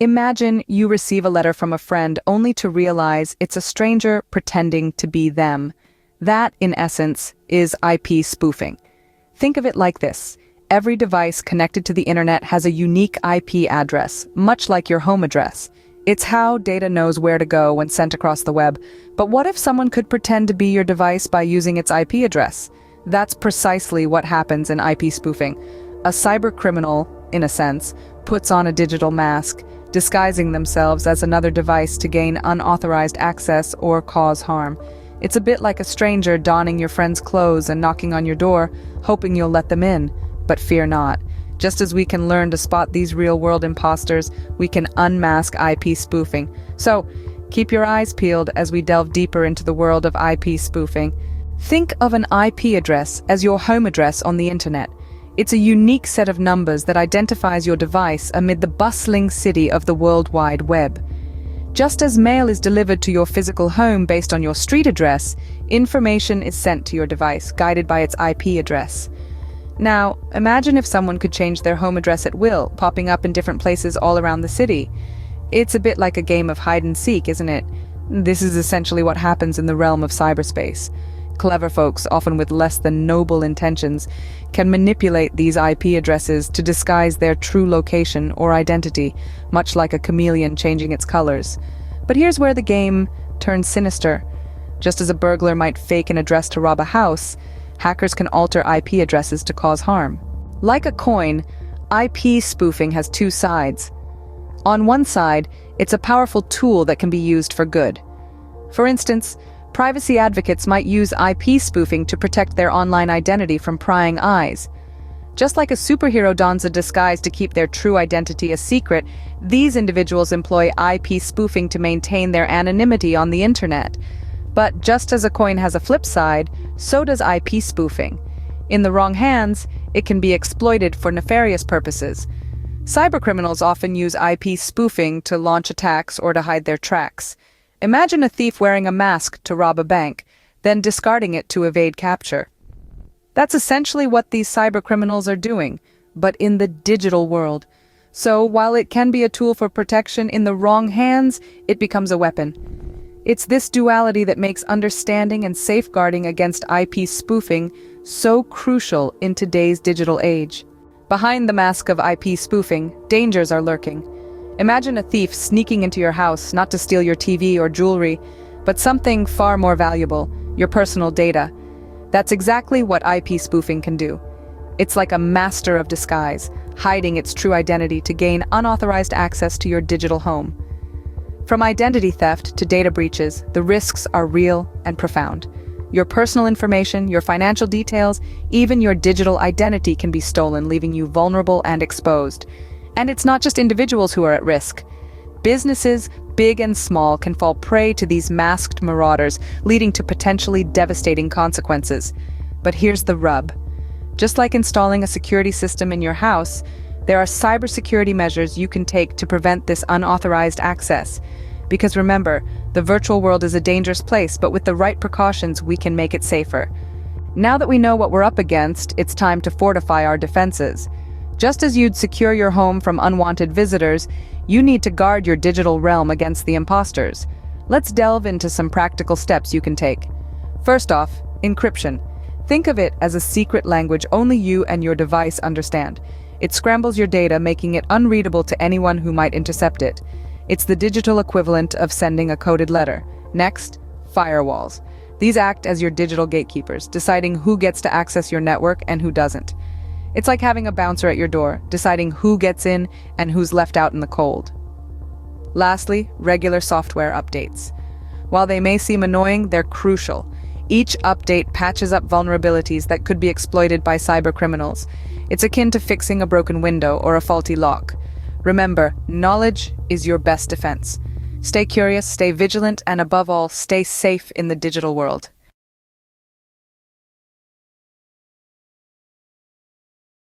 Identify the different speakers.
Speaker 1: Imagine you receive a letter from a friend only to realize it's a stranger pretending to be them. That, in essence, is IP spoofing. Think of it like this. Every device connected to the internet has a unique IP address, much like your home address. It's how data knows where to go when sent across the web. But what if someone could pretend to be your device by using its IP address? That's precisely what happens in IP spoofing. A cybercriminal, in a sense, puts on a digital mask, disguising themselves as another device to gain unauthorized access or cause harm. It's a bit like a stranger donning your friend's clothes and knocking on your door, hoping you'll let them in. But fear not. Just as we can learn to spot these real-world imposters, we can unmask IP spoofing. So, keep your eyes peeled as we delve deeper into the world of IP spoofing. Think of an IP address as your home address on the internet. It's a unique set of numbers that identifies your device amid the bustling city of the World Wide Web. Just as mail is delivered to your physical home based on your street address, information is sent to your device, guided by its IP address. Now, imagine if someone could change their home address at will, popping up in different places all around the city. It's a bit like a game of hide and seek, isn't it? This is essentially what happens in the realm of cyberspace. Clever folks, often with less than noble intentions, can manipulate these IP addresses to disguise their true location or identity, much like a chameleon changing its colors. But here's where the game turns sinister. Just as a burglar might fake an address to rob a house, hackers can alter IP addresses to cause harm. Like a coin, IP spoofing has two sides. On one side, it's a powerful tool that can be used for good. For instance, privacy advocates might use IP spoofing to protect their online identity from prying eyes. Just like a superhero dons a disguise to keep their true identity a secret, these individuals employ IP spoofing to maintain their anonymity on the internet. But just as a coin has a flip side, so does IP spoofing. In the wrong hands, it can be exploited for nefarious purposes. Cybercriminals often use IP spoofing to launch attacks or to hide their tracks. Imagine a thief wearing a mask to rob a bank, then discarding it to evade capture. That's essentially what these cybercriminals are doing, but in the digital world. So while it can be a tool for protection, in the wrong hands, it becomes a weapon. It's this duality that makes understanding and safeguarding against IP spoofing so crucial in today's digital age. Behind the mask of IP spoofing, dangers are lurking. Imagine a thief sneaking into your house, not to steal your TV or jewelry, but something far more valuable, your personal data. That's exactly what IP spoofing can do. It's like a master of disguise, hiding its true identity to gain unauthorized access to your digital home. From identity theft to data breaches, the risks are real and profound. Your personal information, your financial details, even your digital identity can be stolen, leaving you vulnerable and exposed. And it's not just individuals who are at risk. Businesses, big and small, can fall prey to these masked marauders, leading to potentially devastating consequences. But here's the rub. Just like installing a security system in your house, there are cybersecurity measures you can take to prevent this unauthorized access. Because remember, the virtual world is a dangerous place, but with the right precautions, we can make it safer. Now that we know what we're up against, it's time to fortify our defenses. Just as you'd secure your home from unwanted visitors, you need to guard your digital realm against the imposters. Let's delve into some practical steps you can take. First off, encryption. Think of it as a secret language only you and your device understand. It scrambles your data, making it unreadable to anyone who might intercept it. It's the digital equivalent of sending a coded letter. Next, firewalls. These act as your digital gatekeepers, deciding who gets to access your network and who doesn't. It's like having a bouncer at your door, deciding who gets in and who's left out in the cold. Lastly, regular software updates. While they may seem annoying, they're crucial. Each update patches up vulnerabilities that could be exploited by cybercriminals. It's akin to fixing a broken window or a faulty lock. Remember, knowledge is your best defense. Stay curious, stay vigilant, and above all, stay safe in the digital world.